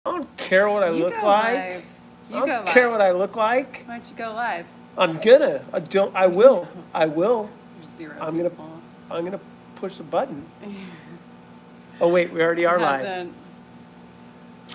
I don't care what I look like. You go live. I don't care what I look like. Why don't you go live? I'm gonna. I will. I will. There's 0 I'm people. gonna push the button. Oh wait, we already are live.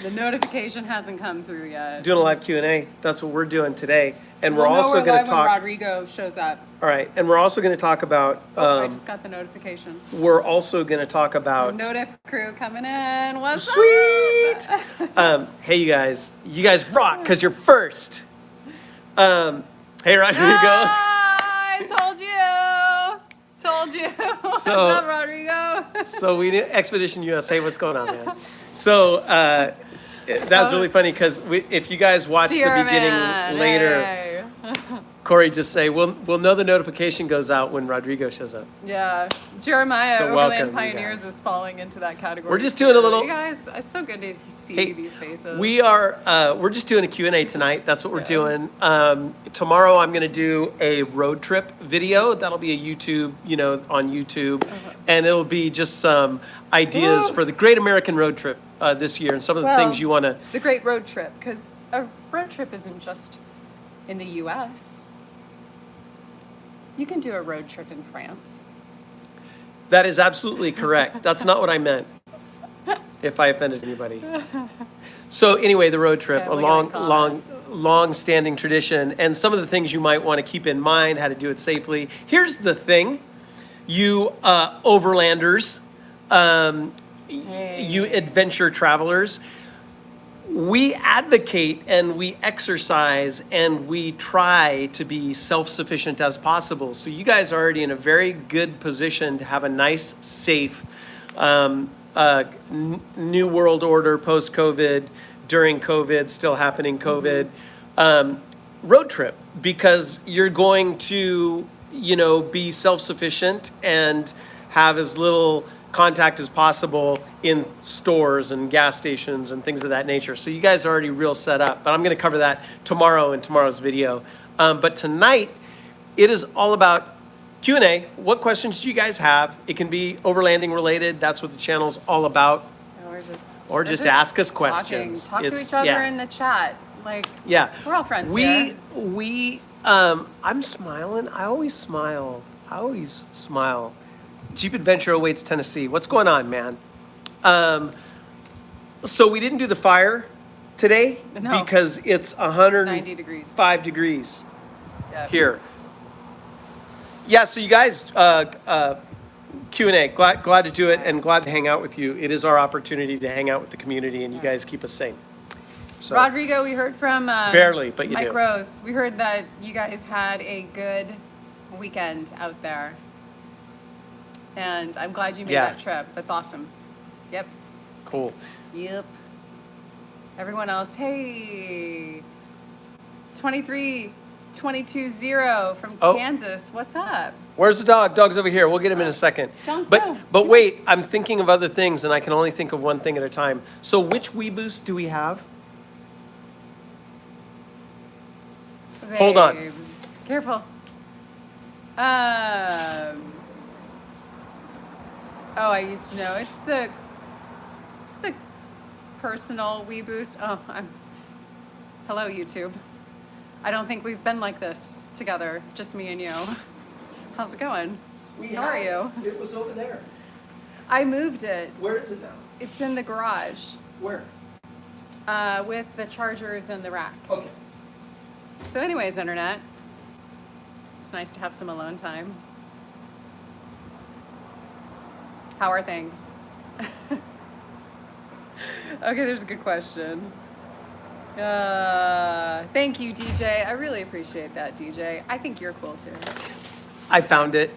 The notification hasn't come through yet. Doing a live Q&A. That's what we're doing today, and We'll we're also know gonna live talk. when Rodrigo shows up. All right, and we're also gonna talk about. I just got the notification. We're also gonna talk about. Notif crew coming in. What's Sweet. up? Hey, you guys rock because you're first. Hey, Rodrigo. I told you. What's up, Rodrigo? So we did Expedition US. Hey, what's going on, man? So that's really funny because if you guys watch the beginning later, Corey just say, we'll know the notification goes out when Rodrigo shows up. Yeah. Jeremiah, So Overland welcome, you Pioneers, guys. is falling into that category. We're just doing a little. You guys, it's so good to see these faces. We're just doing a Q&A tonight. That's what we're doing. Tomorrow I'm going to do a road trip video. That'll be a YouTube, on YouTube. And it'll be just some ideas for the Great American Road Trip this year and some of the things you want to. The Great Road Trip, because a road trip isn't just in the U.S. You can do a road trip in France. That is absolutely correct. That's not what I meant. If I offended anybody. So anyway, the road trip, a long-standing tradition, and some of the things you might want to keep in mind, how to do it safely. Here's the thing, you overlanders, you adventure travelers. We advocate and we exercise and we try to be self-sufficient as possible. So you guys are already in a very good position to have a nice, safe, new world order, post-COVID, during COVID, still happening COVID, road trip, because you're going to, be self-sufficient and have as little contact as possible in stores and gas stations and things of that nature. So you guys are already real set up, but I'm going to cover that tomorrow in tomorrow's video. But tonight, it is all about Q&A. What questions do you guys have? It can be overlanding related. That's what the channel's all about. Or just ask us questions. Talk to each other in the chat. We're all friends here. I'm smiling. I always smile. Jeep Adventure awaits Tennessee. What's going on, man? So we didn't do the fire today because it's 105 degrees here. Yeah, so you guys, Q&A, glad to do it and glad to hang out with you. It is our opportunity to hang out with the community and you guys keep us sane. So, Rodrigo, we heard from barely, but you Mike do. Rose. We heard that you guys had a good weekend out there. And I'm glad you made that trip. That's awesome. Yep. Cool. Yep. Everyone else, hey. 23-22-0 from Kansas. What's up? Where's the dog? Dog's over here. We'll get him in a second. But wait, I'm thinking of other things and I can only think of one thing at a time. So which WeBoost do we have? Babes. Hold on. Careful. I used to know. It's the personal WeBoost. Hello, YouTube. I don't think we've been like this together, just me and you. How's it going? How are you? It was over there. I moved it. Where is it now? It's in the garage. Where? With the chargers and the rack. Okay. So anyways, Internet. It's nice to have some alone time. How are things? Okay, there's a good question. Thank you, DJ. I really appreciate that, DJ. I think you're cool too. I found it.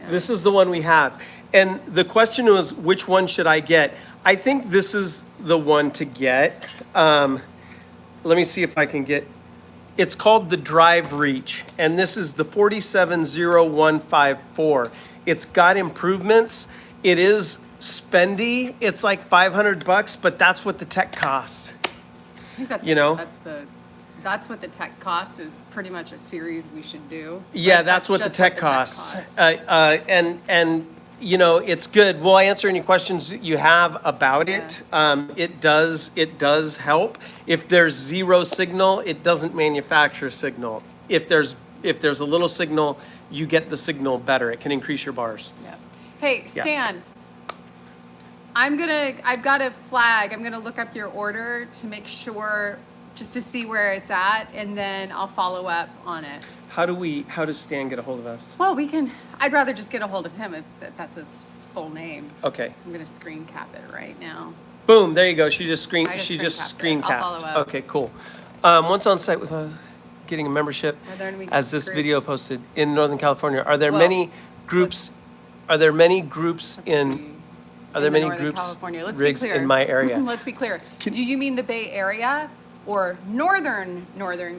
Yeah. This is the one we have. And the question was, which one should I get? I think this is the one to get. Let me see if I can get. It's called the Drive Reach, and this is the 470154. It's got improvements. It is spendy. It's like $500, but that's what the tech costs. I think that's what the tech costs is pretty much a series we should do. Yeah, that's what the tech costs. And it's good. We'll answer any questions that you have about it. It does help. If there's zero signal, it doesn't manufacture signal. If there's a little signal, you get the signal better. It can increase your bars. Yeah. Hey, Stan. I've got a flag. I'm gonna look up your order to make sure, just to see where it's at, and then I'll follow up on it. How does Stan get a hold of us? Well, I'd rather just get a hold of him if that's his full name. Okay. I'm gonna screen cap it right now. Boom, there you go. She just screen I'll capped. follow up. Okay, cool. Once on site with getting a membership, Are there any as this groups? video posted in Northern California, are there Well, many groups? Are there many groups Are there many Northern groups California. Let's rigs be clear. in my area? Let's be clear. Do you mean the Bay Area or Northern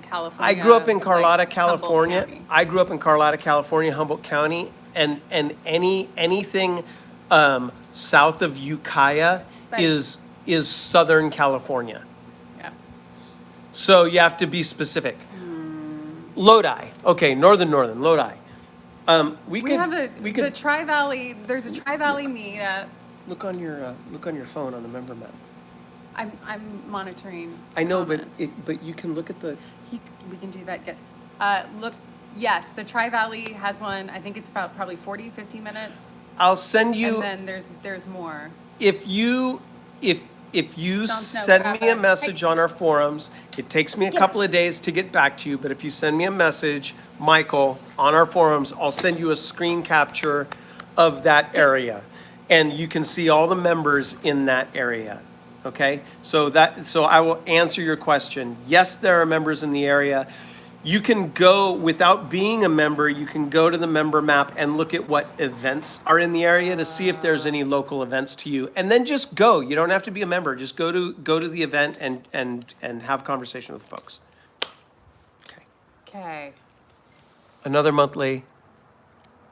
California? I grew up in like Carlotta, Humboldt California. County? I grew up in Carlotta, California, Humboldt County, and anything south of Ukiah Right. is Southern California. Yeah. So you have to be specific. Lodi. Okay, northern Lodi. We have the could Tri-Valley. There's a Tri-Valley meetup. look on your phone on the member map. I'm monitoring. I know, comments. but you can look at the. We can do that. Look. Yes, the Tri-Valley has one. I think it's about probably 40, 50 minutes. I'll send you. And then there's more. If you Snow send me a traffic. message on our forums, it takes me a couple of days to get back to you, but if you send me a message, Michael, on our forums, I'll send you a screen capture of that area. And you can see all the members in that area, okay? So I will answer your question. Yes, there are members in the area. You can go, without being a member, you can go to the member map and look at what events are in the area to see if there's any local events to you. And then just go. You don't have to be a member. Just go to the event and have conversation with folks. Okay. Okay. Another monthly.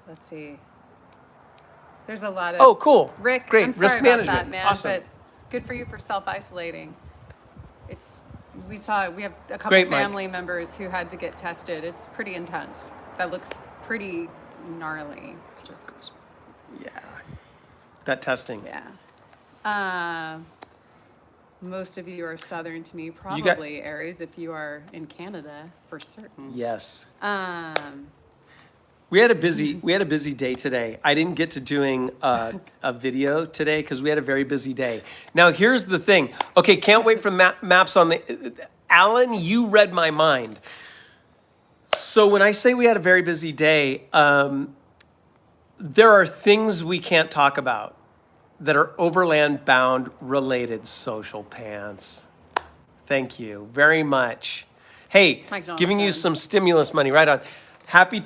Let's see. There's a lot of. Oh, cool. Rick, Great. I'm sorry Risk about management. that, man. Awesome. But good for you for self-isolating. We have a couple Great, Mike. family members who had to get tested. It's pretty intense. That looks pretty gnarly. It's just, Yeah. That testing. yeah. Most of you are southern to me, probably Aries, if you are in Canada for certain. Yes. Um, We had a busy day today. I didn't get to doing a video today because we had a very busy day. Now, here's the thing. Okay, can't wait for maps on the... Alan, you read my mind. So when I say we had a very busy day, there are things we can't talk about that are overland bound related. Social pants. Thank you very much. Hey, Mike giving you Johnson. some stimulus money, right on. Happy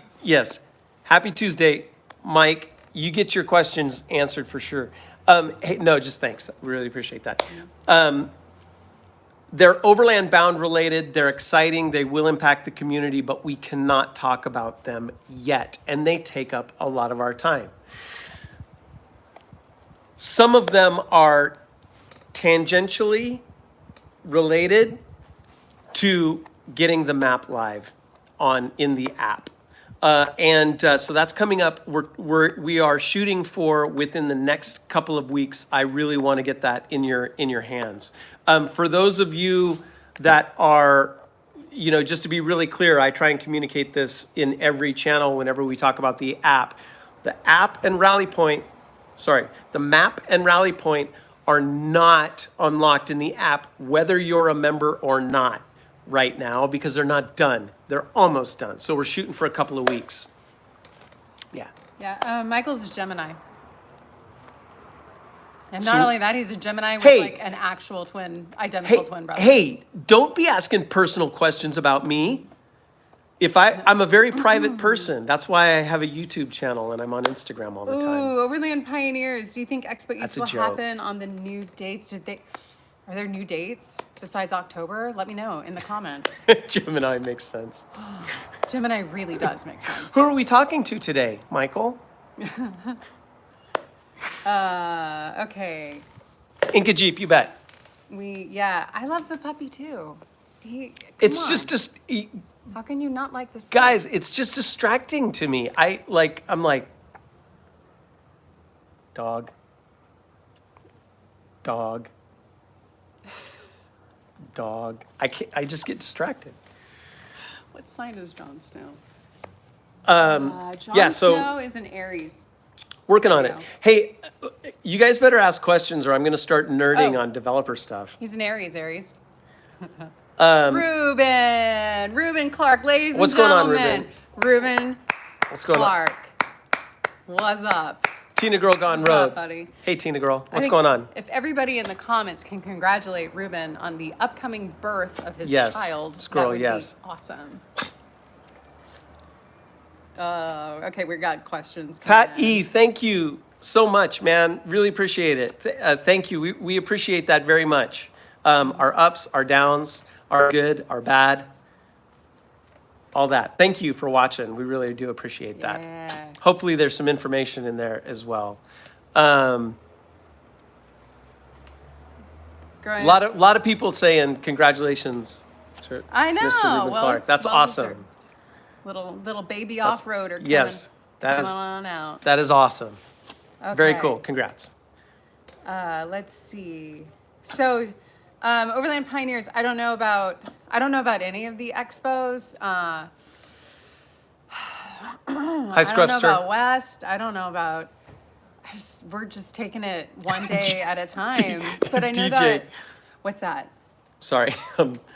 Tuesday, Mike. You get your questions answered for sure. Hey, no, just thanks. Really appreciate that. They're overland bound related. They're exciting. They will impact the community, but we cannot talk about them yet, and they take up a lot of our time. Some of them are tangentially related to getting the map live in the app. So that's coming up. We are shooting for within the next couple of weeks. I really want to get that in your hands. For those of you that are, just to be really clear, I try and communicate this in every channel whenever we talk about the app. The map and rally point are not unlocked in the app, whether you're a member or not right now, because they're not done. They're almost done. So we're shooting for a couple of weeks. Yeah. Yeah, Michael's a Gemini. And not So- only that, he's a Gemini with Hey. like an actual identical twin brother. Hey, don't be asking personal questions about me. I'm a very private person. That's why I have a YouTube channel and I'm on Instagram all the time. Ooh, Overland Pioneers. Do you think Expo That's East a will joke. happen on the new dates? Are there new dates besides October? Let me know in the comments. Gemini makes sense. Gemini really does make sense. Who are we talking to today, Michael? Okay. Inca Jeep, you bet. I love the puppy too. It's Come just on. How can you not like this? guys, it's just distracting to me. I'm like, Dog. Dog. Dog. I just get distracted. What sign is Jon Snow? Jon Yeah, so Snow is an Aries. working on it. Yeah. Hey, you guys better ask questions or I'm going to start nerding Oh. on developer stuff. He's an Aries. Ruben Clark, ladies What's and going on, gentlemen. Ruben What's going on? Clark. What's up? Tina Girl Gone What's Road. up, buddy? Hey, Tina Girl. I What's think going on? If everybody in the comments can congratulate Ruben on the upcoming birth of his Yes. child, Squirrel, that would yes. be awesome. Okay, we got questions. Pat coming E, in. thank you so much, man. Really appreciate it. Thank you. We appreciate that very much. Our ups, our downs, our good, our bad, all that. Thank you for watching. We really do appreciate that. Yeah. Hopefully there's some information in there as well. A Growing lot of people saying congratulations to I know. Mr. Ruben Well, Clark. it's That's well awesome. deserved. Little baby off-roader coming, Yes, that coming is on out. that is awesome. Very Okay. cool. Congrats. Let's see. So, Overland Pioneers. I don't know about any of the expos. Hi, I don't know Scruffster. about West. I don't know about. We're just taking it one day at a time. But I know DJ. that. What's that? Sorry.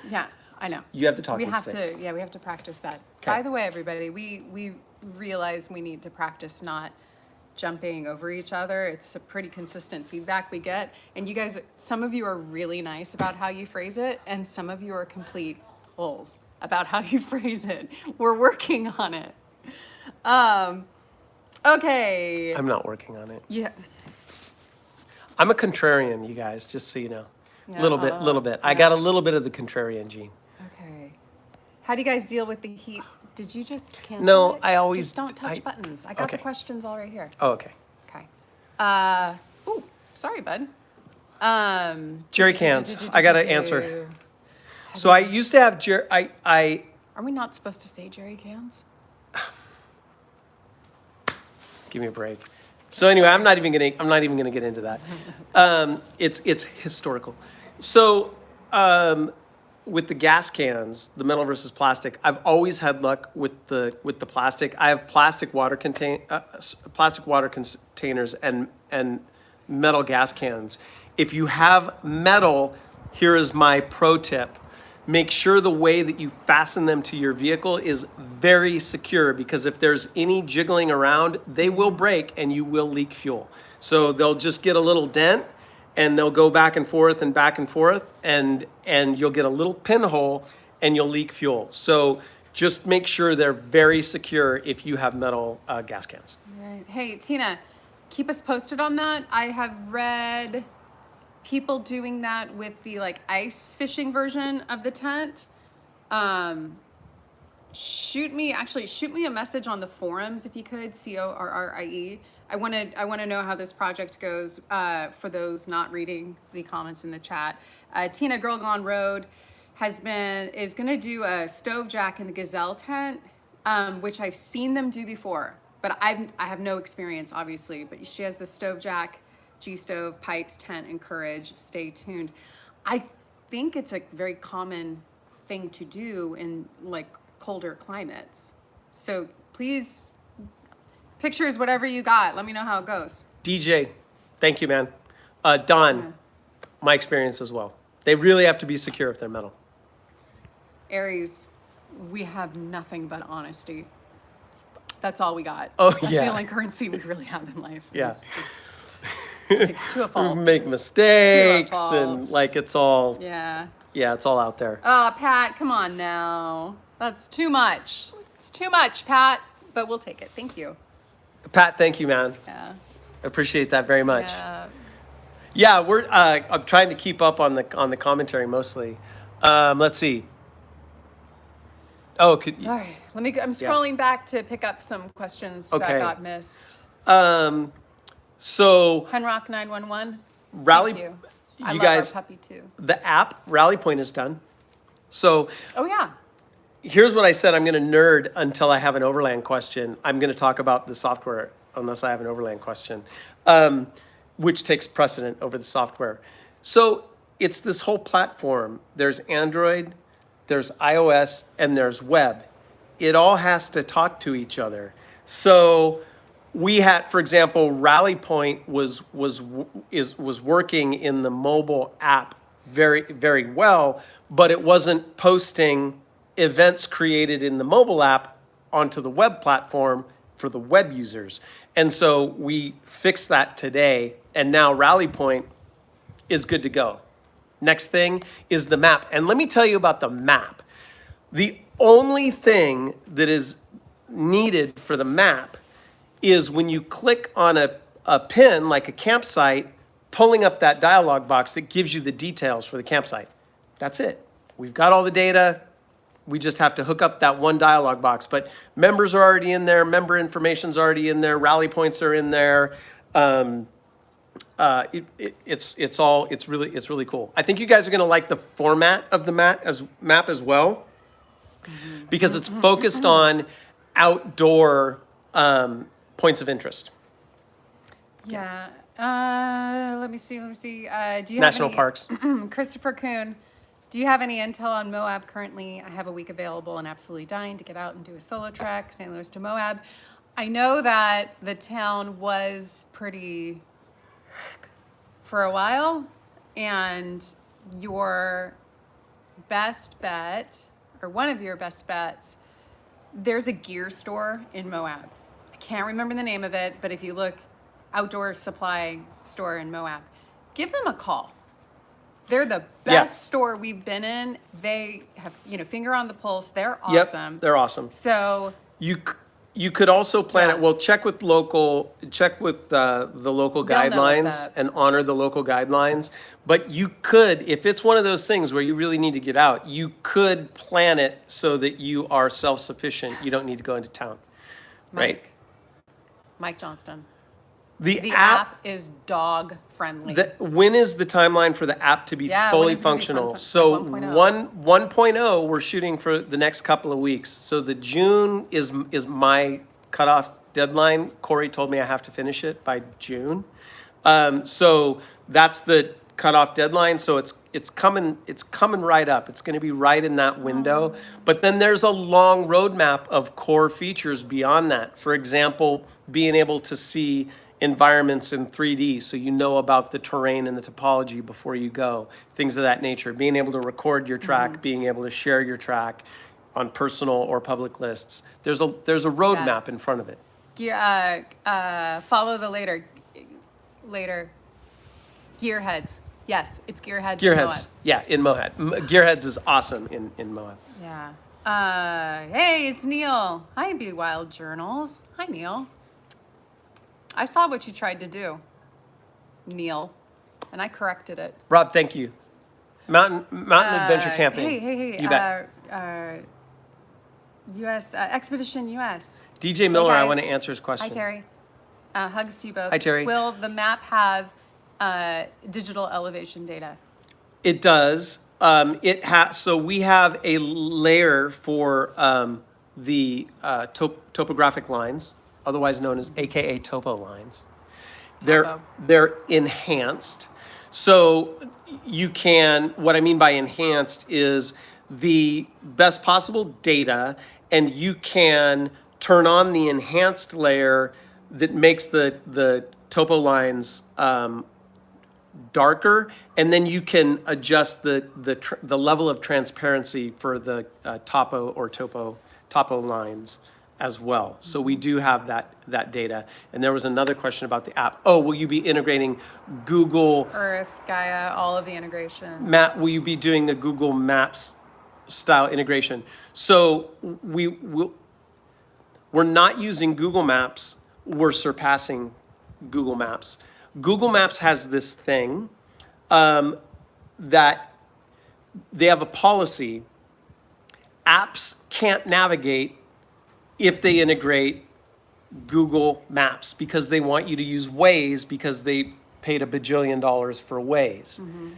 Yeah, I know. You have to talk We and have stay. to. Yeah, we have to practice that. Okay. By the way, everybody, we realize we need to practice not jumping over each other. It's a pretty consistent feedback we get, and you guys, some of you are really nice about how you phrase it, and some of you are complete holes about how you phrase it. We're working on it. Okay. I'm not working on it. Yeah. I'm a contrarian, you guys, just so you know. Yeah, Little bit. I got a little bit of the contrarian gene. Okay. How do you guys deal with the heat? Did you just cancel No, it? I always- Just don't touch I- buttons. I got the okay. questions all right here. Oh, okay. Okay. Ooh, sorry, bud. Jerry cans. I got to answer. So I used to have I Are we not supposed to say Jerry cans? give me a break. So anyway, I'm not even gonna get into that. It's historical. So with the gas cans, the metal versus plastic, I've always had luck with the plastic. I have plastic water containers and metal gas cans. If you have metal, here is my pro tip. Make sure the way that you fasten them to your vehicle is very secure, because if there's any jiggling around, they will break and you will leak fuel. So they'll just get a little dent and they'll go back and forth and you'll get a little pinhole and you'll leak fuel. So just make sure they're very secure if you have metal gas cans. Right. Hey, Tina, keep us posted on that. I have read people doing that with the like ice fishing version of the tent. Shoot me a message on the forums if you could, CORRIE. I want to know how this project goes for those not reading the comments in the chat. Tina Girl Gone Road is going to do a stove jack in the Gazelle tent, which I've seen them do before, but I have no experience, obviously. But she has the stove jack, G-stove, pipes, tent, and courage. Stay tuned. I think it's a very common thing to do in like colder climates. So please, pictures, whatever you got, let me know how it goes. DJ, thank you, man. Don, my experience as well. They really have to be secure if they're metal. Aries, we have nothing but honesty. That's all we got. Oh, That's yeah. the only currency we really have in life. Yeah. It's to a fault. Make mistakes fault. and like it's all, Yeah. it's all out there. Oh, Pat, come on now. That's too much. It's too much, Pat, but we'll take it. Thank you. Pat, thank you, man. Yeah. Appreciate that very much. Yeah. Yeah, we're. I'm trying to keep up on the commentary mostly. Let's see. Oh, could. All right. I'm scrolling back to pick up some questions Okay. that got missed. So Henrock 911. Rally. Thank you. I You love guys, our puppy too. the app Rally Point is done. So Oh yeah. here's what I said. I'm going to nerd until I have an overland question. I'm going to talk about the software unless I have an overland question, which takes precedent over the software. So it's this whole platform. There's Android, there's iOS, and there's web. It all has to talk to each other. So we had, for example, Rally Point was working in the mobile app very, very well, but it wasn't posting events created in the mobile app onto the web platform for the web users. And so we fixed that today, and now Rally Point is good to go. Next thing is the map. And let me tell you about the map. The only thing that is needed for the map is when you click on a pin, like a campsite, pulling up that dialog box that gives you the details for the campsite. That's it. We've got all the data. We just have to hook up that one dialog box. But members are already in there. Member information's already in there. Rally points are in there. It's really cool. I think you guys are going to like the format of the map as well, because it's focused on outdoor points of interest. Yeah. Let me see. Do you National have any, parks. Christopher Kuhn, do you have any intel on Moab currently? I have a week available and absolutely dying to get out and do a solo trek, St. Louis to Moab. I know that the town was pretty for a while, and your best bet, or one of your best bets, there's a gear store in Moab. I can't remember the name of it, but if you look, outdoor supply store in Moab, give them a call. They're the best store we've been in. They have, finger on the pulse. They're awesome. Yep, they're awesome. So you could also plan it. Well, check with the local guidelines and honor the local guidelines. But you could, if it's one of those things where you really need to get out, you could plan it so that you are self-sufficient. You don't need to go into town, right? Mike Johnston. The app is dog friendly. When is the timeline for the app to be fully functional? So 1.0, we're shooting for the next couple of weeks. So the June is my cutoff deadline. Corey told me I have to finish it by June. So that's the cutoff deadline. So it's coming right up. It's going to be right in that window. But then there's a long roadmap of core features beyond that. For example, being able to see environments in 3D, so you know about the terrain and the topology before you go, things of that nature. Being able to record your track, being able to share your track on personal or public lists. There's a roadmap in front of it. Follow the later Gearheads. Yes, it's Gearheads. Gearheads, in Moab. Gearheads is awesome in Moab. Yeah. Hey, it's Neil. Hi, Be Wild Journals. Hi, Neil. I saw what you tried to do, Neil, and I corrected it. Rob, thank you. Mountain adventure camping. Hey. You bet. U.S. Expedition U.S. DJ Miller, Hey, I want to answer his question. Hi, Terry. Hugs to you both. Hi, Terry. Will the map have digital elevation data? It does. So we have a layer for the topographic lines, otherwise known as AKA topo lines. They're enhanced. So you can, what I mean by enhanced is the best possible data, and you can turn on the enhanced layer that makes the topo lines darker, and then you can adjust the level of transparency for the topo or topo lines as well. So we do have that data. And there was another question about the app. Oh, will you be integrating Google Earth, Gaia, all of the integrations? Will you be doing the Google Maps style integration? So we're not using Google Maps. We're surpassing Google Maps. Google Maps has this thing that they have a policy. Apps can't navigate if they integrate Google Maps, because they want you to use Waze, because they paid $1 bajillion for Waze. Mm-hmm.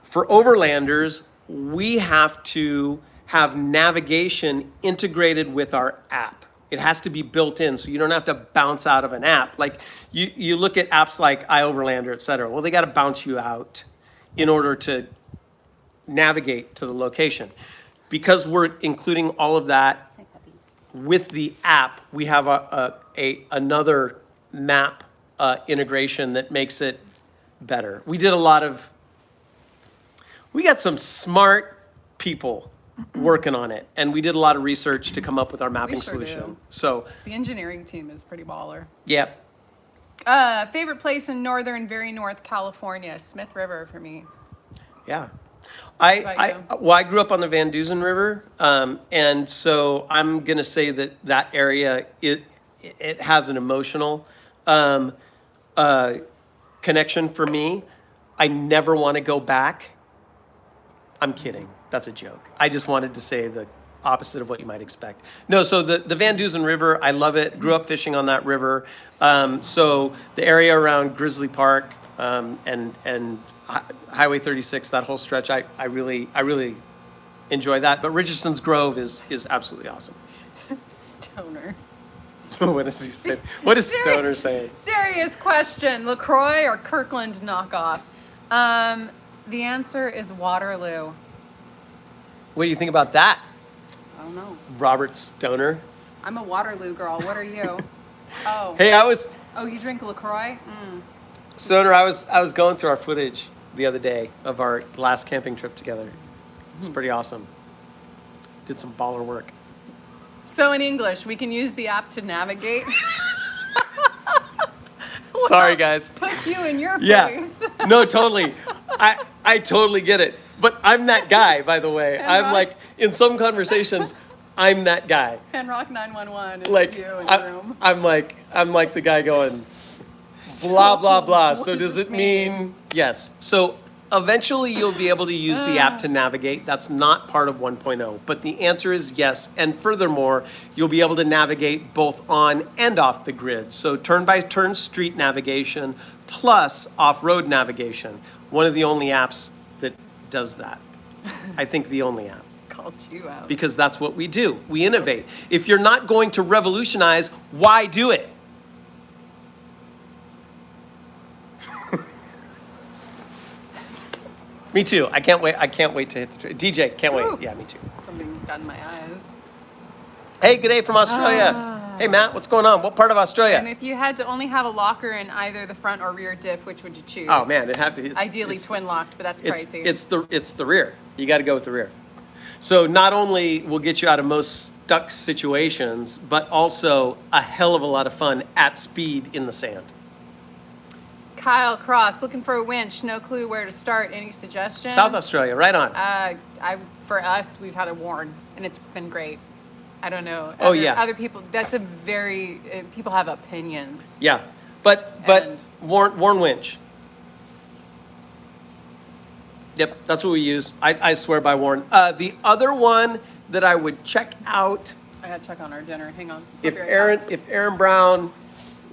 For overlanders, we have to have navigation integrated with our app. It has to be built in, so you don't have to bounce out of an app. Like you look at apps like iOverlander, et cetera. Well, they got to bounce you out in order to navigate to the location. Because we're including all of that with the app, we have another map integration that makes it better. We got some smart people working on it, and we did a lot of research to come up with our mapping sure solution. do. So, The engineering team is pretty baller. yeah. Favorite place in very north California? Smith River for me. Yeah. about I grew up on the Van Dusen River, and so I'm going to say that area, it has an emotional connection for me. I never want to go back. I'm kidding. That's a joke. I just wanted to say the opposite of what you might expect. No, so the Van Dusen River, I love it. Grew up fishing on that river. So the area around Grizzly Park and Highway 36, that whole stretch, I really enjoy that. But Richardson's Grove is absolutely awesome. Stoner. What is he saying? What is Stoner saying? Serious question. LaCroix or Kirkland knockoff? The answer is Waterloo. What do you think about that, I don't know. Robert Stoner? I'm a Waterloo girl. What are you? Oh. Hey, Oh, you drink LaCroix? Stoner, I was going through our footage the other day of our last camping trip together. It's pretty awesome. Did some baller work. So in English, we can use the app to navigate. Sorry, guys. Put you in your Yeah. place. No, totally. I totally get it. But I'm that guy, by the way. I'm Rock- like, in some conversations, I'm that guy. Handrock 911 is Like, you in the room. I'm like the guy going, blah, blah, blah. So what does does it this mean? Yes. So eventually you'll be able to use the app to navigate. That's not part of 1.0. But the answer is yes. And furthermore, you'll be able to navigate both on and off the grid. So turn-by-turn street navigation plus off-road navigation. One of the only apps that does that. I think the only app. Called you out. Because that's what we do. We innovate. If you're not going to revolutionize, why do it? Me too. I can't wait to hit the trail. DJ, can't Woo. wait. Yeah, me too. Something got in my eyes. Hey, good day from Australia. Hey, Matt, what's going on? What part of And Australia? if you had to only have a locker in either the front or rear diff, which would you choose? Oh man, it had to. Ideally twin locked, but that's pricey. It's the rear. You got to go with the rear. So not only will get you out of most stuck situations, but also a hell of a lot of fun at speed in the sand. Kyle Cross, looking for a winch. No clue where to start. Any suggestions? South Australia, right on. For us, we've had a Warn, and it's been great. I don't know. Oh, yeah. Other people, that's a very, people have opinions. Yeah, but And- Warn Winch. Yep, that's what we use. I swear by Warn. The other one that I would check out, I gotta check on our dinner. Hang on. if I'll be right back. Aaron Brown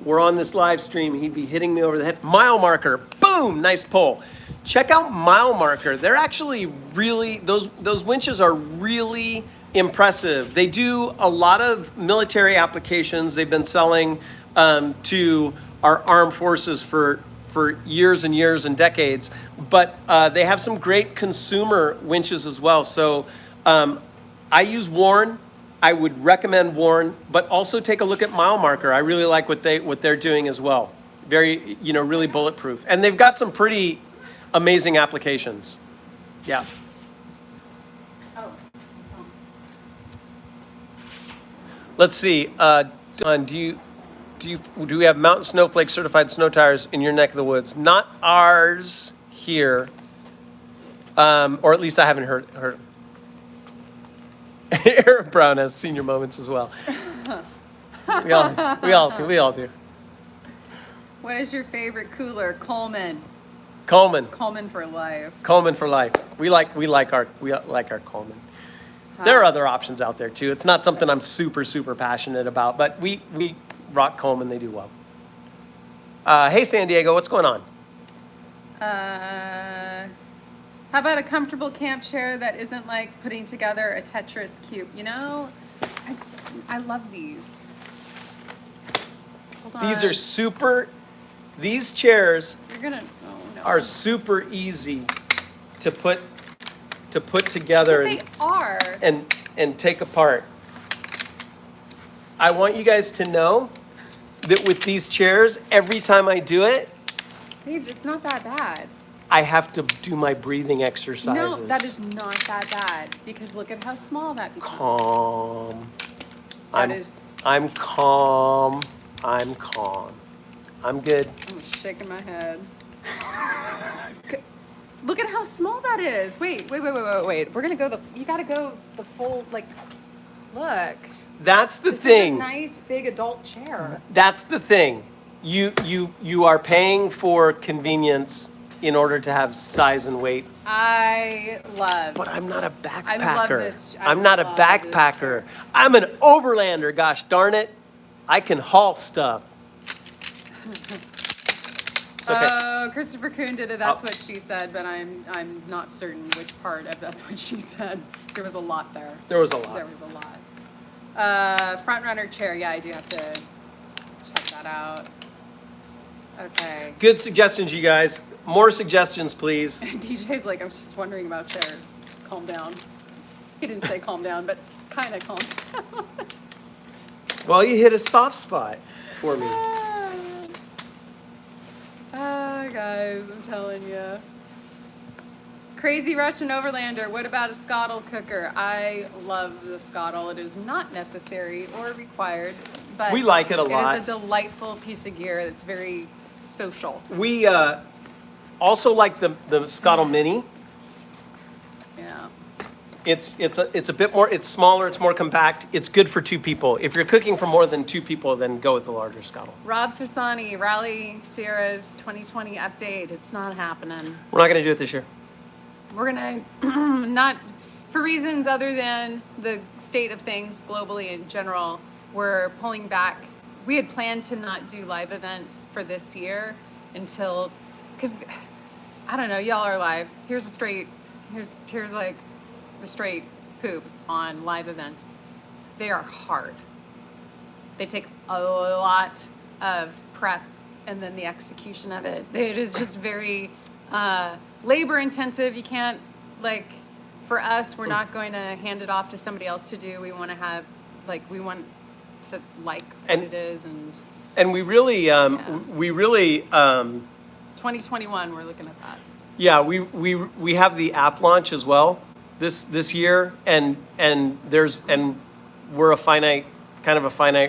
were on this live stream, he'd be hitting me over the head. Mile Marker, boom, nice pull. Check out Mile Marker. They're actually really, those winches are really impressive. They do a lot of military applications. They've been selling to our armed forces for years and years and decades, but they have some great consumer winches as well. So I use Warn. I would recommend Warn, but also take a look at Mile Marker. I really like what they're doing as well. Very, really bulletproof. And they've got some pretty amazing applications. Yeah. Let's see. Don, do we have Mountain Snowflake certified snow tires in your neck of the woods? Not ours here, or at least I haven't heard. Aaron Brown has senior moments as well. We all do. What is your favorite cooler? Coleman. Coleman Coleman for life. for life. We like our Coleman. There are other options out there too. It's not something I'm super passionate about, but we rock Coleman. They do well. Hey San Diego, what's going on? How about a comfortable camp chair that isn't like putting together a Tetris cube? I love these. Hold on. These chairs You're gonna. Oh no. are super easy to put together But they are. and take apart. I want you guys to know that with these chairs, every time I do it, Babes, it's not that bad. I have to do my breathing exercises. No, that is not that bad because look at how small that becomes. Calm. That is. I'm calm. I'm calm. I'm good. I'm shaking my head. Look at how small that is. Wait. We're gonna go you gotta go the full, like, look. That's the This thing. is a nice big adult chair. That's the thing. You are paying for convenience in order to have size and weight. I love. But I'm not a backpacker. I love this. I'm not a love this backpacker. chair. I'm an overlander, gosh darn it. I can haul stuff. It's okay. Oh, Christopher Kuhn did it. That's what she said, but I'm not certain which part of that's what she said. There was a lot there. There was a lot. There was a lot. Front runner chair. Yeah, I do have to check that out. Okay. Good suggestions, you guys. More suggestions, please. DJ's like, I'm just wondering about chairs. Calm down. He didn't say calm down, but kind of calm down. Well, you hit a soft spot for me. Guys, I'm telling you. Crazy Russian Overlander. What about a scuttle cooker? I love the scuttle. It is not necessary or required, but We like it a lot. It is a delightful piece of gear that's very social. We also like the Scottle Mini. Yeah. It's a bit more, it's smaller, it's more compact. It's good for two people. If you're cooking for more than two people, then go with the larger Scottle. Rob Fasani, Rally Sierra's 2020 update. It's not happening. We're not going to do it this year. We're gonna not for reasons other than the state of things globally in general. We're pulling back. We had planned to not do live events for this year until, because I don't know, y'all are live. Here's like the straight poop on live events. They are hard. They take a lot of prep and then the execution of it. It is just very labor intensive. You can't, like, for us, we're not going to hand it off to somebody else to do. We want to have, like, we want to like what it is, and we really 2021 we're looking at that. Yeah, we have the app launch as well this year, and we're a finite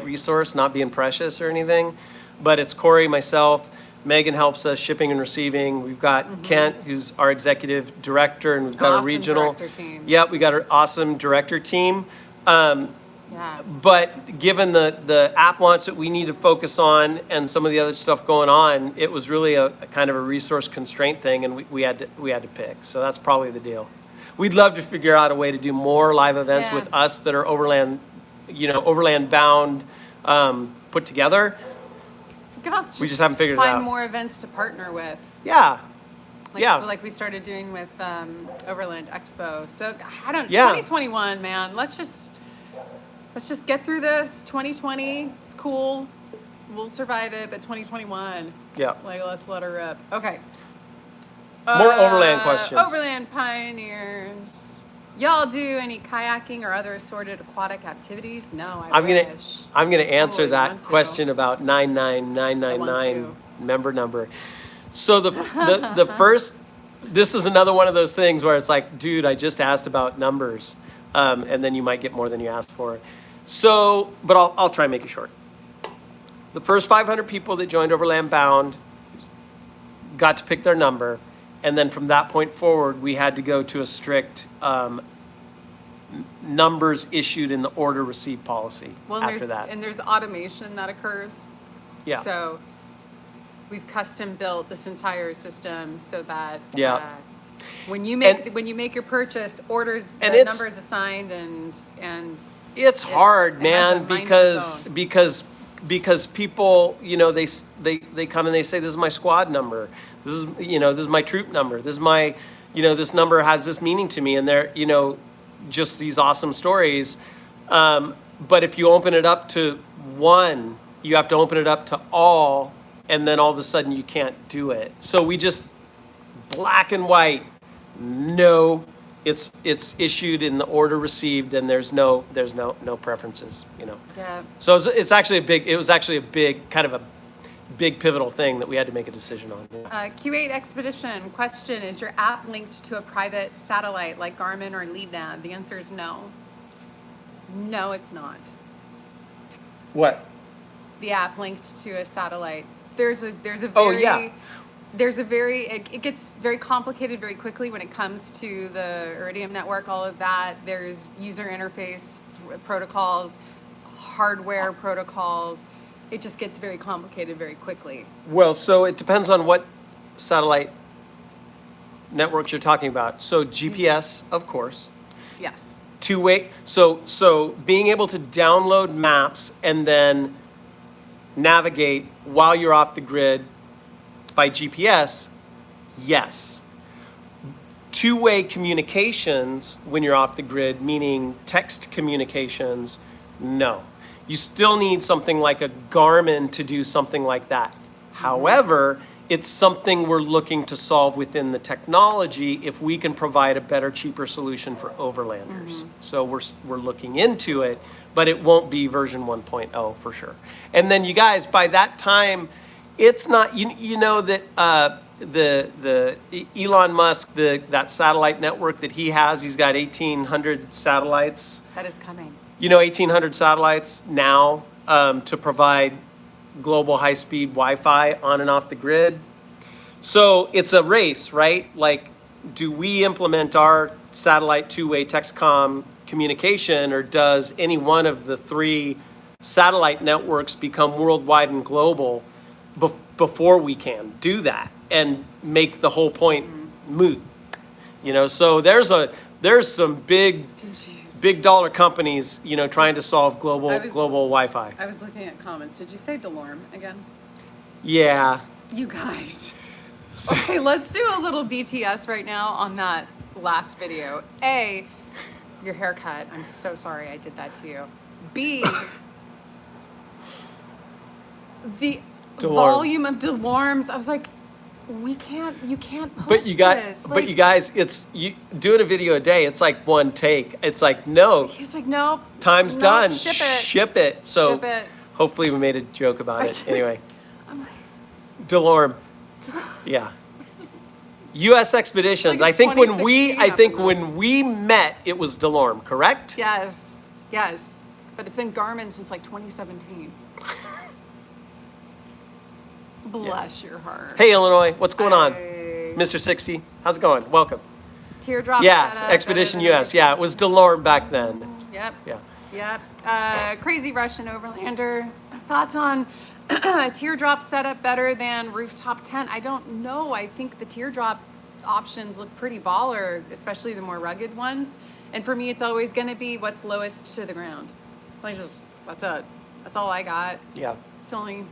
resource, not being precious or anything, but it's Corey, myself, Megan helps us shipping and receiving. We've got Kent, who's our executive director, and we've got Awesome a regional director team. Yep, we got an awesome director team. Yeah. But given the app launch that we need to focus on and some of the other stuff going on, it was really a kind of a resource constraint thing, and we had to pick. So that's probably the deal. We'd love to figure out a way to do more live events with us that are overland bound, put together. We could also We just haven't figured it find out. more events to partner with. Yeah. Like we started doing with Overland Expo. So I don't. Yeah. 2021, man. Let's just get through this. 2020, it's cool. We'll survive it. But 2021, Yeah. like, let's let her rip. Okay. More overland questions. Overland pioneers. Y'all do any kayaking or other assorted aquatic activities? No, I wish. I'm gonna answer Totally that want to. question about 99999 I want member number. So the first, this is another one of those things where it's like, dude, I just asked about numbers, and then you might get more than you asked for. So, but I'll try and make it short. The first 500 people that joined Overland Bound got to pick their number, and then from that point forward, we had to go to a strict numbers issued in the order received policy. Well, after that. and there's automation that occurs. Yeah. So we've custom built this entire system so that Yeah. when you make your purchase, orders And the it's- number is assigned and It's hard, it has man, a mind of its because people, they come and they say, this is my squad number. This is my troop number. This is my, this number has this meaning to me, and they're, just these awesome stories. But if you open it up to one, you have to open it up to all, and then all of a sudden you can't do it. So we just, black and white, no, it's issued in the order received, and there's no preferences, you know. Yeah. So it's actually it was actually a big, kind of a big pivotal thing that we had to make a decision on. Yeah. Q8 Expedition question, is your app linked to a private satellite like Garmin or LeadNav? The answer is no. No, it's not. What? The app linked to a satellite. There's a very, Oh, yeah. it gets very complicated very quickly when it comes to the Iridium network, all of that. There's user interface protocols, hardware protocols. It just gets very complicated very quickly. Well, so it depends on what satellite networks you're talking about. So GPS, of course. Yes. Two-way. So being able to download maps and then navigate while you're off the grid by GPS, yes. Two-way communications when you're off the grid, meaning text communications, no. You still need something like a Garmin to do something like that. However, it's something we're looking to solve within the technology if we can provide a better, cheaper solution for overlanders. So we're looking into it, but it won't be version 1.0 for sure. And then you guys, by that time, it's not, you know that the Elon Musk, that satellite network that he has, he's got 1,800 satellites. That is coming. 1,800 satellites now to provide global high-speed Wi-Fi on and off the grid. So it's a race, right? Like, do we implement our satellite two-way textcom communication, or does any one of the three satellite networks become worldwide and global before we can do that and make the whole point moot? So there's some big dollar companies, trying to solve global Wi-Fi. I was looking at comments. Did you say Delorme again? Yeah. You guys. Okay, let's do a little BTS right now on that last video. A, your haircut. I'm so sorry I did that to you. B, the Delorme. volume of Delormes. I was like, you can't post But this. you guys, it's you doing a video a day. It's like one take. It's like, no, He's like, nope. time's nope, done. Ship it. So Ship it. hopefully we made a joke about it. Anyway, I'm like, Delorme. Yeah. U.S. Expeditions. Like I it's think when 2016 when we met, it was Delorme, correct? yes. But it's been Garmin since like 2017. Bless your heart. Hey, Illinois, what's going on? Hey. Mr. 60, how's it going? Welcome. Teardrop. Yes, setup, Expedition better than US. Yeah, it was Delorme back then. Yep. Yeah. Yep. Crazy Russian Overlander. Thoughts on a teardrop setup better than rooftop tent? I don't know. I think the teardrop options look pretty baller, especially the more rugged ones. And for me, it's always going to be what's lowest to the ground. Like, that's it. That's all I got. Yeah. It's the only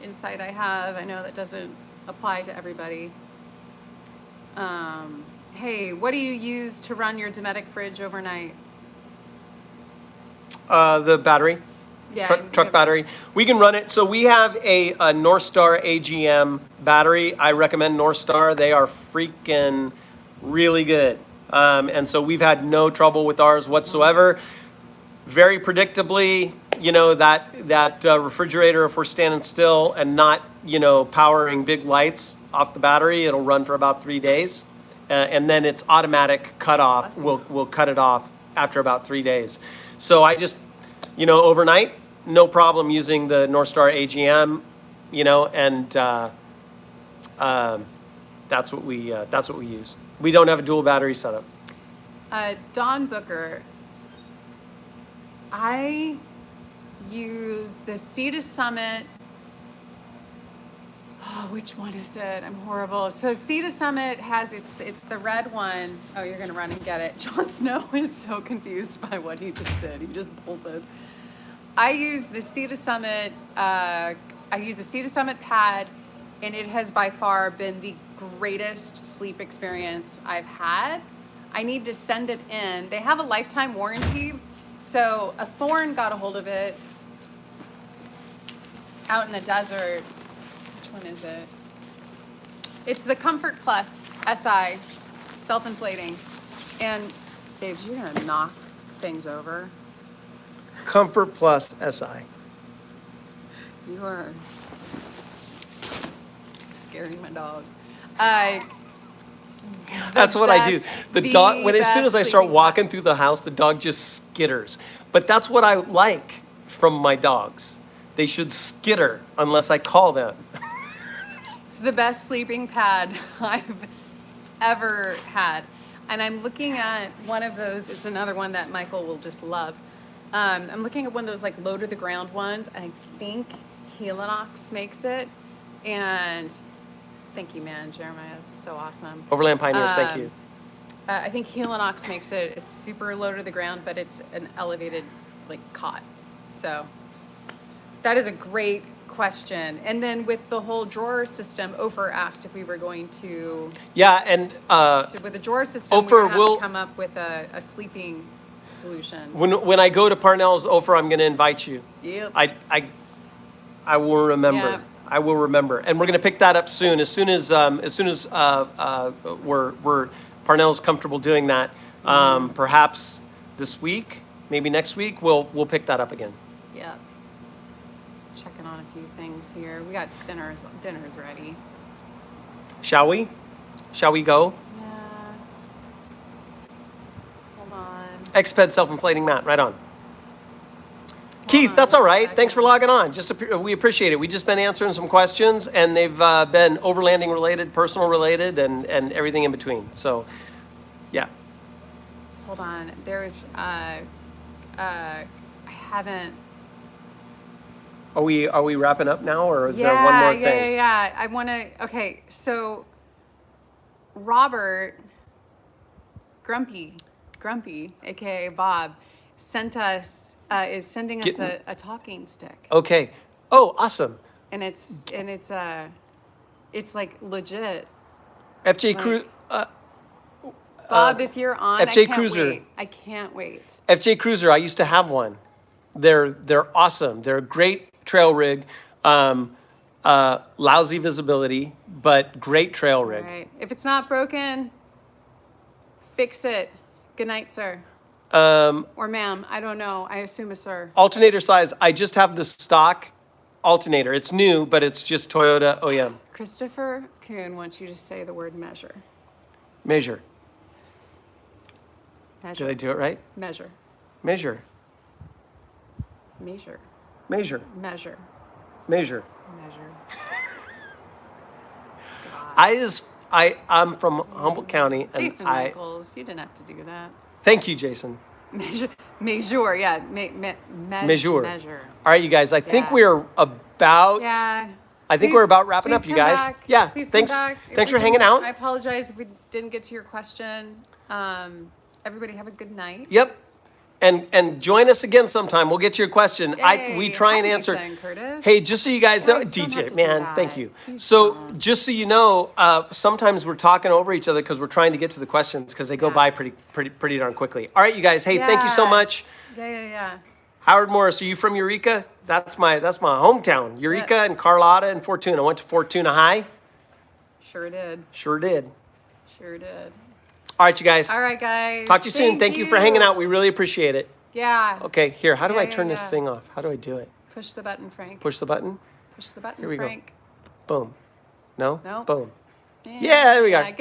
insight I have. I know that doesn't apply to everybody. Hey, what do you use to run your Dometic fridge overnight? The battery. Yeah, Truck battery. We can run it. So we have a NorthStar AGM battery. I recommend NorthStar. They are freaking really good. And so we've had no trouble with ours whatsoever. Very predictably, that refrigerator, if we're standing still and not, powering big lights off the battery, it'll run for about 3 days. And then its automatic cutoff will cut it off after about 3 days. So I just, overnight, no problem using the NorthStar AGM, and that's what we use. We don't have a dual battery setup. Don Booker, I use the Sea to Summit. Oh, which one is it? I'm horrible. So Sea to Summit has, it's the red one. Oh, you're going to run and get it. Jon Snow is so confused by what he just did. He just bolted. I use the Sea to Summit, I use a Sea to Summit pad, and it has by far been the greatest sleep experience I've had. I need to send it in. They have a lifetime warranty, So a thorn got a hold of it out in the desert. Which one is it? It's the Comfort Plus SI, self-inflating. And Dave, you're gonna knock things over. Comfort Plus SI. You are scaring my dog. That's what I do. The dog, as soon as I start walking through the house, the dog just skitters. But that's what I like from my dogs. They should skitter unless I call them. It's the best sleeping pad I've ever had. And I'm looking at one of those. It's another one that Michael will just love. I'm looking at one of those like low to the ground ones. I think HiLites makes it. And thank you, man. Jeremiah is so awesome. Overland Pioneers, thank you. I think HiLites makes it. It's super low to the ground, but it's an elevated like cot. So that is a great question. And then with the whole drawer system, Ofer asked if we were going to. Yeah, and with the drawer system, Ofer we will to come up with a sleeping solution. when I go to Parnell's, Ofer, I'm going to invite you. Yep. I will remember. Yep. I will remember, and we're going to pick that up soon. As soon as we're Parnell's comfortable doing that, perhaps this week, maybe next week, we'll pick that up again. Yep. Checking on a few things here. We got dinners ready. Shall we? Shall we go? Yeah. Hold on. Exped self-inflating mat, right on. Keith, that's all right. Thanks for logging on. We appreciate it. We've just been answering some questions, and they've been overlanding related, personal related, and everything in between. So, yeah. Hold on. There's I haven't. Are we wrapping up now, or is there one more thing? Yeah. I want to. Okay, so Robert Grumpy, aka Bob, is sending us a talking stick. Okay. Oh, awesome. And it's like legit. FJ Cruiser. Bob, if you're on, FJ Cruiser. I can't wait. FJ Cruiser. I used to have one. They're awesome. They're a great trail rig. Lousy visibility, but great trail rig. All right. If it's not broken, fix it. Good night, sir. Or ma'am. I don't know. I assume a sir. Alternator size. I just have the stock alternator. It's new, but it's just Toyota OEM. Christopher Kuhn wants you to say the word measure. Measure. Measure. Did I do it right? Measure. Measure. Measure. Measure. Measure. Measure. Measure. I'm from Humboldt County, and Jason Michaels, you didn't have to do that. Thank you, Jason. Measure, yeah. Measure. Measure. All right, you guys. I think we're about. Yeah. I think we're about wrapping up, you guys. Back. Yeah. Please Thanks. come back. Thanks for hanging out. I apologize if we didn't get to your question. Everybody have a good night. Yep. And join us again sometime. We'll get to your question. Hey, we try and happy answer. Sun, Curtis. Hey, just so you guys know, Curtis, don't have DJ, to do man, that. thank you. Please So don't. just so you know, sometimes we're talking over each other because we're trying to get to the questions because they go by pretty darn quickly. All right, you guys. Hey, thank you so much. Yeah. Howard Morris, are you from Eureka? That's my hometown. Eureka and Carlotta and Fortuna. I went to Fortuna High. Sure did. Sure did. Sure did. All right, you guys. All right, guys. Talk to you soon. Thank you for hanging out. We really appreciate it. Yeah. Okay, here. How do I Yeah, turn this yeah. thing off? How do I do it? Push the button, Frank. Push the button? Push the button, Here we go. Frank. Boom. No? No. Boom. Yeah, there we go. Yeah,